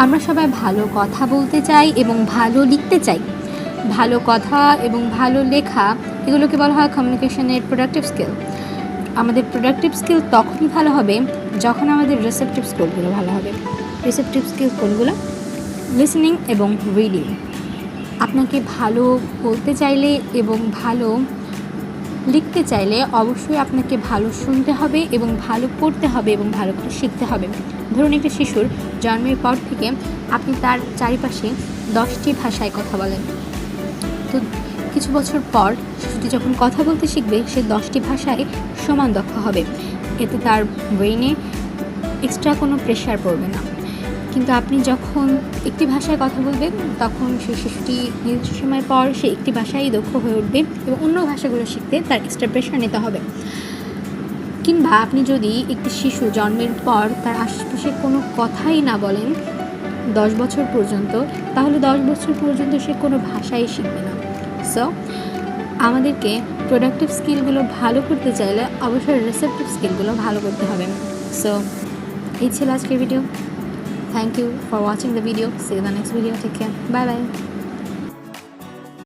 আমরা সবাই ভালো কথা বলতে চাই এবং ভালো লিখতে চাই। ভালো কথা এবং ভালো লেখা এগুলোকে বলা হয় কমিউনিকেশনের প্রোডাক্টিভ স্কিল। আমাদের প্রোডাক্টিভ স্কিল তখনই ভালো হবে যখন আমাদের রিসেপটিভ স্কিলগুলো ভালো হবে। রিসেপটিভ স্কিল কোনগুলো? লিসেনিং এবং রিডিং। আপনাকে ভালো বলতে চাইলে এবং ভালো লিখতে চাইলে অবশ্যই আপনাকে ভালো শুনতে হবে এবং ভালো পড়তে হবে এবং ভালো করে শিখতে হবে। ধরুন একটা শিশুর জন্মের পর থেকে আপনি তার চারিপাশে 10টি ভাষায় কথা বলেন, তো কিছু বছর পর শিশুটি যখন কথা বলতে শিখবে সে 10টি ভাষায় সমান দক্ষ হবে। এতে তার ব্রেইনে এক্সট্রা কোনো প্রেশার পড়বে না। কিন্তু আপনি যখন একটি ভাষায় কথা বলবেন তখন সেই শিশুটি নির্দিষ্ট সময় পর সে একটি ভাষায় দক্ষ হয়ে উঠবে এবং অন্য ভাষাগুলো শিখতে তার এক্সট্রা প্রেশার নিতে হবে। কিংবা আপনি যদি একটি শিশু জন্মের পর তার আশেপাশে কোনো কথাই না বলেন 10 বছর পর্যন্ত, তাহলে 10 বছর পর্যন্ত সে কোনো ভাষাই শিখবে না। সো আমাদেরকে প্রোডাক্টিভ স্কিলগুলো ভালো করতে চাইলে অবশ্যই রিসেপটিভ স্কিলগুলো ভালো করতে হবে। সো এই ছিল আজকের video. Thank you for watching the video. See you in the next video. Take care. Bye bye.